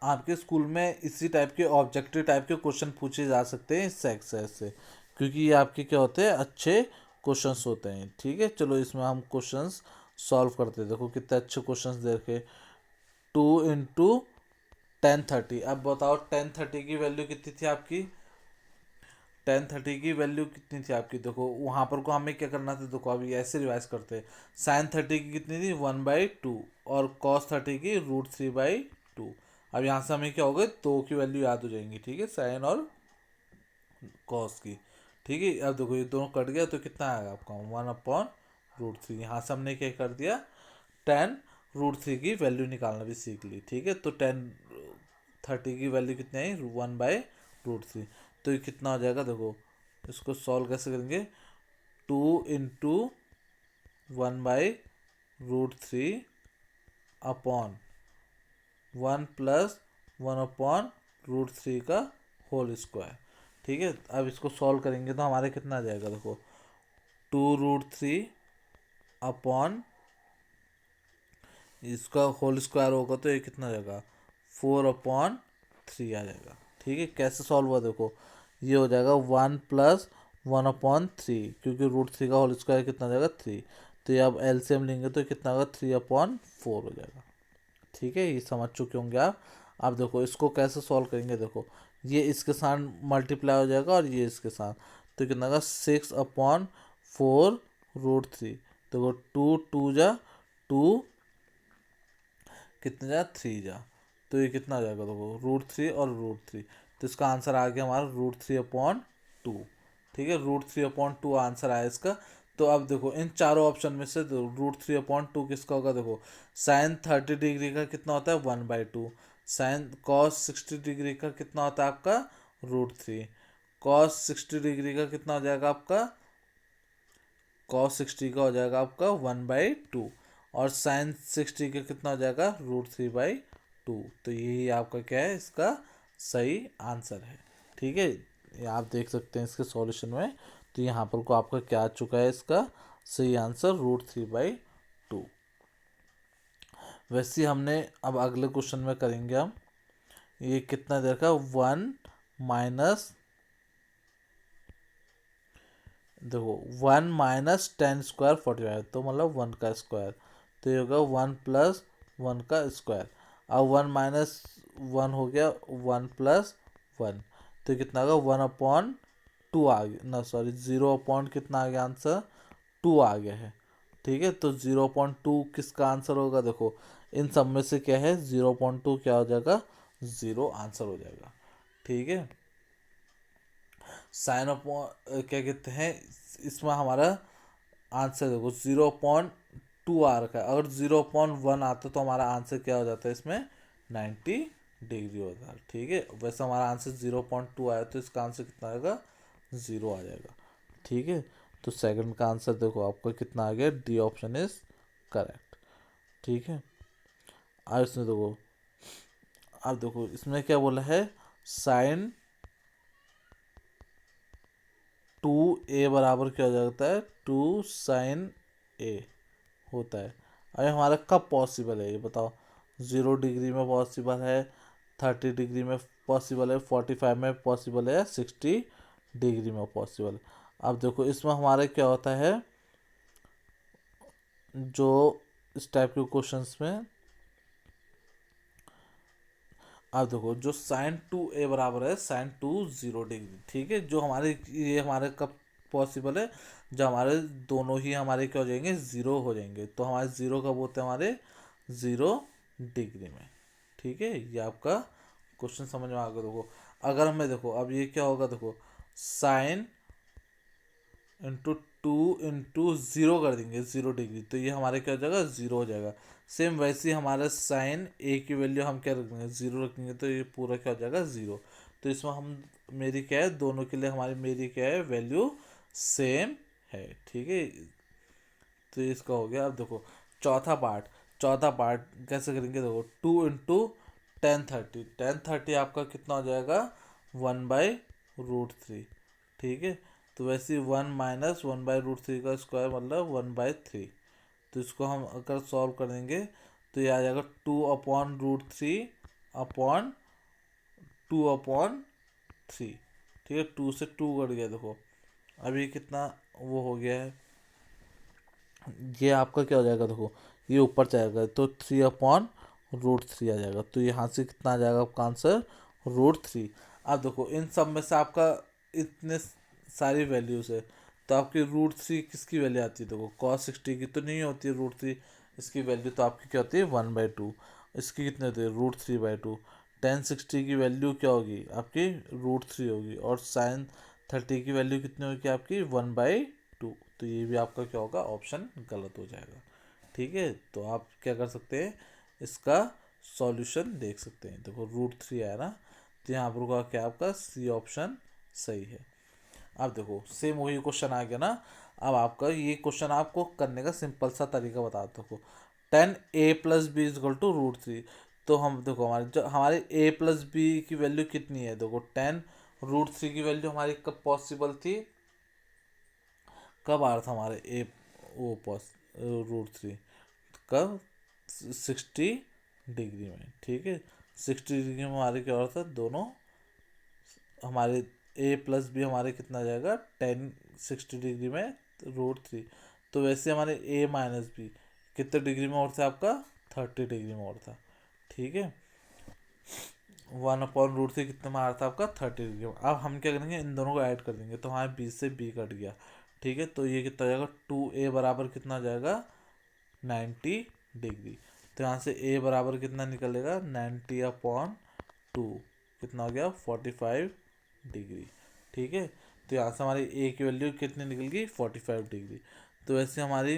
आपके स्कूल में इसी टाइप के ऑब्जेक्टिव टाइप के क्वेश्चन पूछे जा सकते हैं, इससे एक्सरसाइज से, क्योंकि ये आपके क्या होते हैं, अच्छे क्वेश्चंस होते हैं, ठीक है। चलो इसमें हम क्वेश्चंस सॉल्व करते हैं, देखो कितने अच्छे क्वेश्चंस देखे। 2 × tan 30, अब बताओ tan 30 की वैल्यू कितनी थी आपकी, tan 30 की वैल्यू कितनी थी आपकी, देखो वहाँ पर को हमें क्या करना था, देखो अभी ऐसे रिवाइज करते हैं। sin 30 की कितनी थी, 1/2, और cos 30 की √3/2। अब यहाँ से हमें क्या होगा, 2 की वैल्यू याद हो जाएंगी, ठीक है, साइन और कॉस की, ठीक है। अब देखो ये दोनों कट गया तो कितना आएगा आपका, 1/√3। यहाँ से हमने क्या कर दिया, tan√3 की वैल्यू निकालना भी सीख ली, ठीक है। तो tan 30 की वैल्यू कितनी आई, 1/√3, तो ये कितना हो जाएगा, देखो इसको सॉल्व कैसे करेंगे, 2 × 1/√3 अपॉन 1 + 1/√3 का होल स्क्वायर। ठीक है, अब इसको सॉल्व करेंगे तो हमारे कितना आ जाएगा, देखो 2√3 अपॉन इसका होल स्क्वायर होगा तो ये कितना आ जाएगा, 4/3 आ जाएगा। ठीक है, कैसे सॉल्व हुआ देखो, ये हो जाएगा 1 + 1/3, क्योंकि √3 का होल स्क्वायर कितना हो जाएगा 3, तो ये अब एलसीएम लेंगे तो कितना होगा 3/4 हो जाएगा। ठीक है, ये समझ चुके होंगे आप। अब देखो इसको कैसे सॉल्व करेंगे, देखो ये इसके साथ मल्टीप्लाई हो जाएगा और ये इसके साथ, तो कितना होगा 6/4√3। देखो 2 कितने जा 3 जा, तो ये कितना आ जाएगा देखो √3 और √3, तो इसका आंसर आ गया हमारा √3/2। ठीक है, √3/2 आंसर आया इसका। तो अब देखो इन चारों ऑप्शन में से √3/2 किसका होगा, देखो साइन 30 डिग्री का कितना होता है 1/2, साइन कॉस 60 डिग्री का कितना होता है आपका √3, कॉस 60 डिग्री का कितना हो जाएगा आपका, कॉस 60 का हो जाएगा आपका 1/2, और साइन 60 का कितना हो जाएगा √3/2। तो यही आपका क्या है, इसका सही आंसर है। ठीक है, ये आप देख सकते हैं इसके सॉल्यूशन में, तो यहाँ पर को आपका क्या आ चुका है, इसका सही आंसर √3/2। वैसे ही हमने अब अगले क्वेश्चन में करेंगे हम, ये कितना देर का 1 माइनस, देखो 1 - 10² 45, तो मतलब 1 का स्क्वायर, तो ये होगा 1 + 1 का स्क्वायर। अब 1 - 1 हो गया 1 + 1, तो कितना होगा 1/2 आ गया ना, सॉरी 0 कितना आ गया आंसर 2 आ गया है। ठीक है, तो 0.2 किसका आंसर होगा, देखो इन सब में से क्या है 0.2 क्या हो जाएगा, 0 आंसर हो जाएगा। ठीक है, साइन अपॉन क्या कहते हैं, इसमें हमारा आंसर देखो 0.2 आ रखा है, अगर 0.1 आता तो हमारा आंसर क्या हो जाता है इसमें 90 डिग्री होता है। ठीक है, वैसे हमारा आंसर 0.2 आया तो इसका आंसर कितना आएगा 0 आ जाएगा। ठीक है, तो सेकंड का आंसर देखो आपका कितना आ गया, डी ऑप्शन इज करेक्ट। ठीक है, अब इसमें देखो, अब देखो इसमें क्या बोला है, साइन 2a बराबर क्या हो जाता है 2 साइन a होता है। अरे हमारा कब पॉसिबल है ये बताओ, 0 डिग्री में पॉसिबल है, 30 डिग्री में पॉसिबल है, 45 में पॉसिबल है, या 60 डिग्री में पॉसिबल है। अब देखो इसमें हमारे क्या होता है, जो इस टाइप के क्वेश्चंस में, अब देखो जो sin 2a बराबर है sin 2 0 डिग्री। ठीक है, जो हमारे ये हमारे कब पॉसिबल है, जब हमारे दोनों ही हमारे क्या हो जाएंगे 0 हो जाएंगे, तो हमारे 0 कब होते हैं हमारे 0 डिग्री में। ठीक है, ये आपका क्वेश्चन समझ में आ गया। देखो अगर हमें देखो अब ये क्या होगा, देखो साइन ×2 × 0 कर देंगे 0 डिग्री, तो ये हमारे क्या हो जाएगा 0 हो जाएगा। सेम वैसे ही हमारा साइन ए की वैल्यू हम क्या रखेंगे 0 रखेंगे, तो ये पूरा क्या हो जाएगा 0। तो इसमें हम मेरी क्या है, दोनों के लिए हमारी मेरी क्या है वैल्यू सेम है। ठीक है, तो इसका हो गया। अब देखो चौथा पार्ट कैसे करेंगे, देखो 2 × 10 30, आपका कितना हो जाएगा 1/√3। ठीक है, तो वैसे ही 1 - 1/√3 का स्क्वायर मतलब 1/3, तो इसको हम अगर सॉल्व कर देंगे तो ये आ जाएगा 2/√3 अपॉन 2/3। ठीक है, 2 से 2 कट गया, देखो अभी कितना वो हो गया है, ये आपका क्या हो जाएगा, देखो ये ऊपर जाएगा तो 3/√3 आ जाएगा, तो यहाँ से कितना आ जाएगा आपका आंसर √3। अब देखो इन सब में से आपका इतने सारी वैल्यूज है, तो आपकी √3 किसकी वैल्यू आती है, देखो cos 60 की तो नहीं होती है √3, इसकी वैल्यू तो आपकी क्या होती है 1/2, इसकी कितनी होती है √3/2। tan 60 की वैल्यू क्या होगी आपकी √3 होगी, और sin 30 की वैल्यू कितनी होगी आपकी 1/2, तो ये भी आपका क्या होगा ऑप्शन गलत हो जाएगा। ठीक है, तो आप क्या कर सकते हैं, इसका सॉल्यूशन देख सकते हैं। देखो √3 आया ना, तो यहाँ पर होगा क्या आपका सी ऑप्शन सही है। अब देखो सेम वही क्वेश्चन आ गया ना। अब आपका ये क्वेश्चन आपको करने का सिंपल सा तरीका बताता हूँ। 10a+b = √3। तो हम देखो हमारे जो हमारे a+b की वैल्यू कितनी है, देखो 10 √3 की वैल्यू हमारी कब पॉसिबल थी, कब आ रहा था हमारे ए वो √3 कब, 60 डिग्री में। ठीक है, 60 डिग्री में हमारे क्या हो रहा था, दोनों हमारे a+b हमारे कितना आ जाएगा 10 60 डिग्री में √3। तो वैसे हमारे a-b कितने डिग्री में और था आपका 30 डिग्री में और था। ठीक है, 1/√3 कितने में आ रहा था आपका 30 डिग्री में। अब हम क्या करेंगे, इन दोनों को ऐड कर देंगे तो हमारे b से b कट गया। ठीक है, तो ये कितना हो जाएगा 2a बराबर कितना आ जाएगा 90 डिग्री। तो यहाँ से a बराबर कितना निकलेगा 90/2 कितना हो गया 45 डिग्री। ठीक है, तो यहाँ से हमारी a की वैल्यू कितनी निकल गई 45 डिग्री। तो वैसे हमारी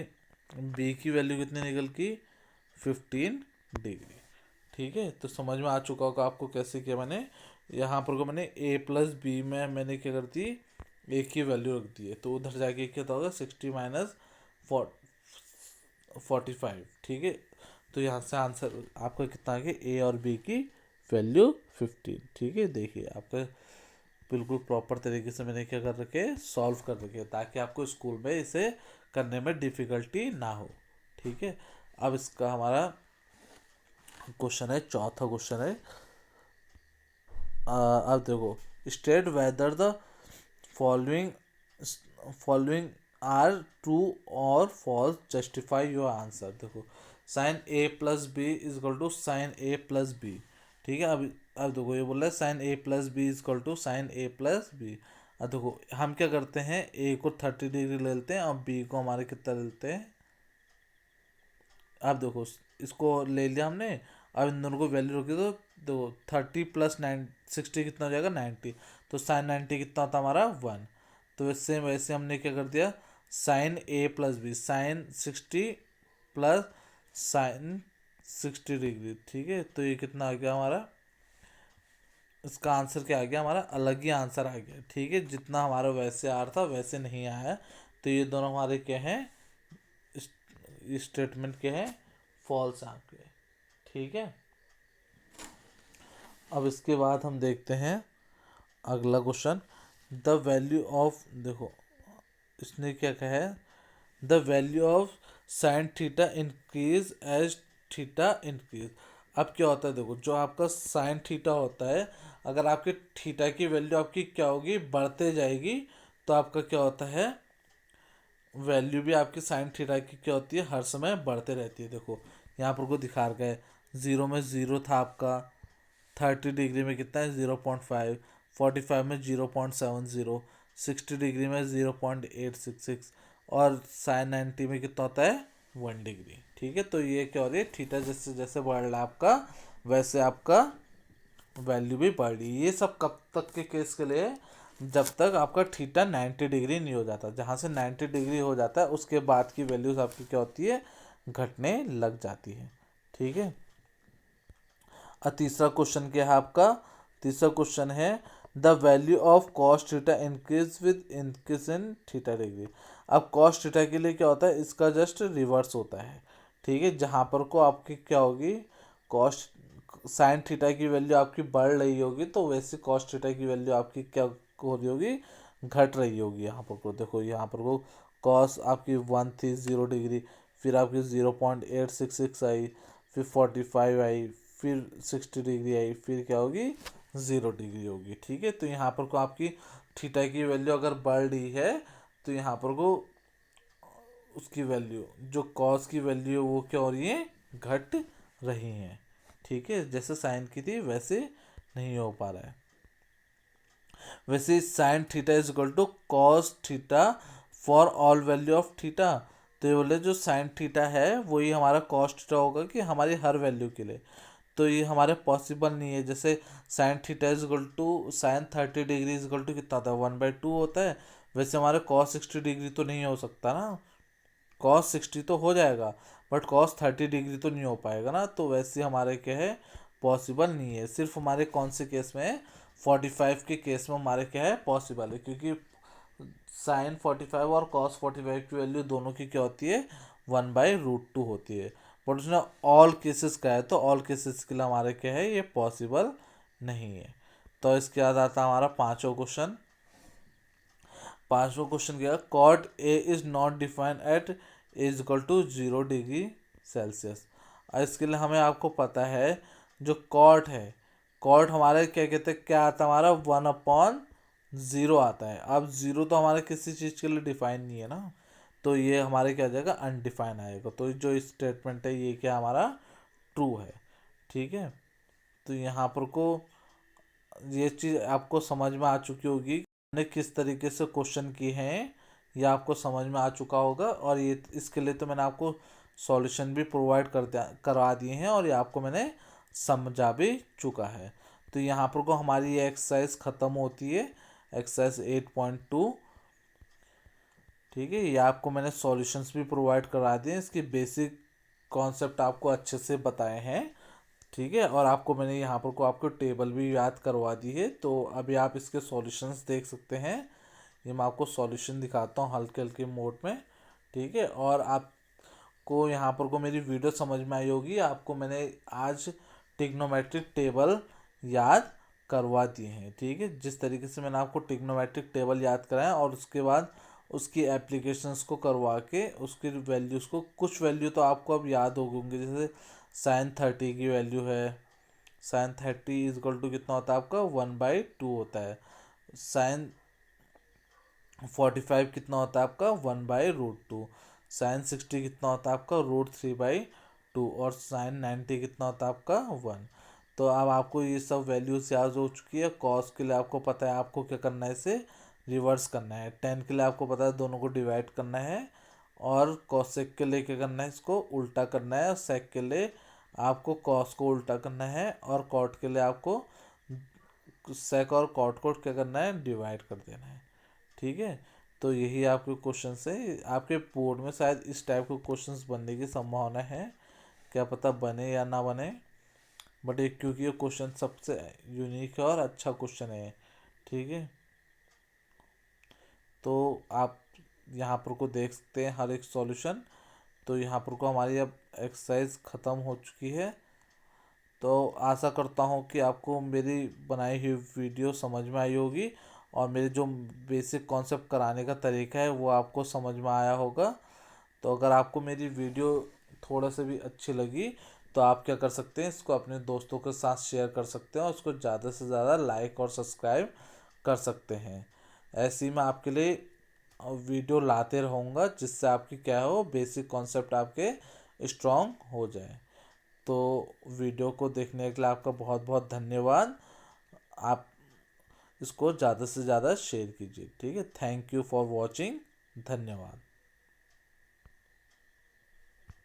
b की वैल्यू कितनी निकल गई 15 डिग्री। ठीक है, तो समझ में आ चुका होगा आपको कैसे किया मैंने। यहाँ पर को मैंने a+b में मैंने क्या कर दी, a की वैल्यू रख दी है, तो उधर जाके क्या होगा 60 माइनस 45। ठीक है, तो यहाँ से आंसर आपका कितना आ गया, a और b की वैल्यू 15। ठीक है, देखिए आपका बिल्कुल प्रॉपर तरीके से मैंने क्या कर रखे, सॉल्व कर रखे, ताकि आपको स्कूल में इसे करने में डिफ़िकल्टी ना हो। ठीक है, अब इसका हमारा क्वेश्चन है, चौथा क्वेश्चन है। अब देखो, state whether the following following are true और फॉल्स, जस्टिफाई योर आंसर। देखो sin a+b = sin a+b। ठीक है, अब देखो ये बोल रहा है sin a+b = sin a+b। अब देखो हम क्या करते हैं, a को 30 डिग्री ले लेते हैं और b को हमारे कितना ले लेते हैं। अब देखो इसको ले लिया हमने, अब इन दोनों को वैल्यू रखी तो देखो 30 + 60 कितना हो जाएगा 90। तो sin 90 कितना होता है हमारा 1। तो वैसे वैसे हमने क्या कर दिया, sin a+b sin60 + sin60 degree. ठीक है, तो ये कितना आ गया हमारा, इसका आंसर क्या आ गया हमारा, अलग ही आंसर आ गया। ठीक है, जितना हमारा वैसे आ रहा था वैसे नहीं आया है। तो ये दोनों हमारे क्या हैं, स्टेटमेंट क्या है, फॉल्स आ गए। ठीक है, अब इसके बाद हम देखते हैं अगला क्वेश्चन। द वैल्यू ऑफ, देखो इसने क्या कहा है, the value of sin θ increase as theta increase. अब क्या होता है, देखो जो आपका sin θ होता है, अगर आपके थीटा की वैल्यू आपकी क्या होगी, बढ़ते जाएगी, तो आपका क्या होता है, वैल्यू भी आपकी sin θ की क्या होती है, हर समय बढ़ते रहती है। देखो यहाँ पर को दिखा रखा है, 0 में 0 था आपका, 30 डिग्री में कितना है 0.5, 45 में 0.70, 60 डिग्री में 0.866 और sin 90 में कितना होता है 1 डिग्री। ठीक है, तो ये क्या हो रही है, थीटा जैसे जैसे बढ़ रहा है आपका, वैसे आपका वैल्यू भी बढ़ रही है। ये सब कब तक के केस के लिए, जब तक आपका थीटा 90 डिग्री नहीं हो जाता। जहाँ से 90 डिग्री हो जाता है उसके बाद की वैल्यूज आपकी क्या होती है, घटने लग जाती है। ठीक है, और तीसरा क्वेश्चन क्या है आपका, तीसरा क्वेश्चन है the value of cos theta increase with increase in theta degree. अब cos थीटा के लिए क्या होता है, इसका जस्ट रिवर्स होता है। ठीक है, जहाँ पर को आपकी क्या होगी, cos sin थीटा की वैल्यू आपकी बढ़ रही होगी, तो वैसे cos थीटा की वैल्यू आपकी क्या हो रही होगी, घट रही होगी। यहाँ पर को देखो, यहाँ पर को cos आपकी 1 थी 0 डिग्री, फिर आपकी 0.866 आई, फिर 45 आई, फिर 60 डिग्री आई, फिर क्या होगी 0 डिग्री होगी। ठीक है, तो यहाँ पर को आपकी थीटा की वैल्यू अगर बढ़ रही है, तो यहाँ पर को उसकी वैल्यू जो कॉस की वैल्यू वो क्या हो रही है, घट रही है। ठीक है, जैसे साइन की थी वैसे नहीं हो पा रहा है। वैसे sine theta = cos theta for all value of theta. तो ये बोले जो साइन थीटा है वही हमारा कॉस थीटा होगा कि हमारी हर वैल्यू के लिए। तो ये हमारे पॉसिबल नहीं है। जैसे साइन थीटा sin 30 डिग्री कितना होता है 1/2 होता है, वैसे हमारे cos 60 डिग्री तो नहीं हो सकता ना। cos 60 तो हो जाएगा, बट cos 30 डिग्री तो नहीं हो पाएगा ना। तो वैसे हमारे क्या है, पॉसिबल नहीं है। सिर्फ हमारे कौन से केस में है, 45 के केस में हमारे क्या है पॉसिबल है, क्योंकि साइन 45 और कॉस 45 की वैल्यू दोनों की क्या होती है, 1/√2 होती है। बट उसने ऑल केसेस का है, तो ऑल केसेस के लिए हमारे क्या है, ये पॉसिबल नहीं है। तो इसके बाद आता है हमारा पांचवा क्वेश्चन। पांचवा क्वेश्चन क्या है, cot A is not defined at is equal to 0 degree Celsius. और इसके लिए हमें आपको पता है जो कॉट है, कॉट हमारे क्या कहते हैं, क्या आता है हमारा 1/0 आता है। अब 0 तो हमारे किसी चीज़ के लिए डिफाइन नहीं है ना, तो ये हमारे क्या आ जाएगा, अनडिफाइन आएगा। तो जो स्टेटमेंट है ये क्या हमारा ट्रू है। ठीक है, तो यहाँ पर को ये चीज़ आपको समझ में आ चुकी होगी हमने किस तरीके से क्वेश्चन किए हैं, ये आपको समझ में आ चुका होगा। और ये इसके लिए तो मैंने आपको सॉल्यूशन भी प्रोवाइड करवा दिए हैं, और ये आपको मैंने समझा भी चुका है। तो यहाँ पर को हमारी ये एक्सरसाइज ख़त्म होती है, एक्सरसाइज 8.2। ठीक है, ये आपको मैंने सॉल्यूशंस भी प्रोवाइड करा दिए, इसकी बेसिक कॉन्सेप्ट आपको अच्छे से बताए हैं। ठीक है, और आपको मैंने यहाँ पर को आपको टेबल भी याद करवा दी है। तो अभी आप इसके सॉल्यूशंस देख सकते हैं। ये मैं आपको सॉल्यूशन दिखाता हूँ हल्के हल्के मोड में। ठीक है, और आपको यहाँ पर को मेरी वीडियो समझ में आई होगी, आपको मैंने आज ट्रिग्नोमेट्रिक टेबल याद करवा दिए हैं। ठीक है, जिस तरीके से मैंने आपको ट्रिग्नोमेट्रिक टेबल याद कराया और उसके बाद उसकी एप्लीकेशंस को करवा के उसकी वैल्यूज़ को, कुछ वैल्यू तो आपको अब याद हो होंगे, जैसे साइन 30 की वैल्यू है, साइन 30 इज इक्वल टू कितना होता है आपका 1/2 होता है। साइन 45 कितना होता है आपका 1/√2। साइन 60 कितना होता है आपका √3/2। और साइन 90 कितना होता है आपका 1। तो अब आपको ये सब वैल्यूज याद हो चुकी है। कॉस के लिए आपको पता है आपको क्या करना है, इसे रिवर्स करना है। टेन के लिए आपको पता है दोनों को डिवाइड करना है। और कॉसेक के लिए क्या करना है, इसको उल्टा करना है। और सेक के लिए आपको कॉस को उल्टा करना है। और कॉट के लिए आपको सेक और कॉट को क्या करना है, डिवाइड कर देना है। ठीक है, तो यही आपके क्वेश्चन है। आपके बोर्ड में शायद इस टाइप के क्वेश्चंस बनने की संभावना है, क्या पता बने या ना बने। बट एक क्योंकि ये क्वेश्चन सबसे यूनिक है और अच्छा क्वेश्चन है। ठीक है, तो आप यहाँ पर को देख सकते हैं हर एक सॉल्यूशन। तो यहाँ पर को हमारी अब एक्सरसाइज ख़त्म हो चुकी है। तो आशा करता हूँ कि आपको मेरी बनाई हुई वीडियो समझ में आई होगी, और मेरे जो बेसिक कॉन्सेप्ट कराने का तरीका है वो आपको समझ में आया होगा। तो अगर आपको मेरी वीडियो थोड़ा सा भी अच्छी लगी तो आप क्या कर सकते हैं, इसको अपने दोस्तों के साथ शेयर कर सकते हैं और उसको ज़्यादा से ज़्यादा लाइक और सब्सक्राइब कर सकते हैं। ऐसे ही मैं आपके लिए वीडियो लाते रहूँगा, जिससे आपकी क्या हो, बेसिक कॉन्सेप्ट आपके स्ट्रॉन्ग हो जाए। तो वीडियो को देखने के लिए आपका बहुत बहुत धन्यवाद। आप इसको ज़्यादा से ज़्यादा शेयर कीजिए। ठीक है, थैंक यू फॉर वॉचिंग। धन्यवाद।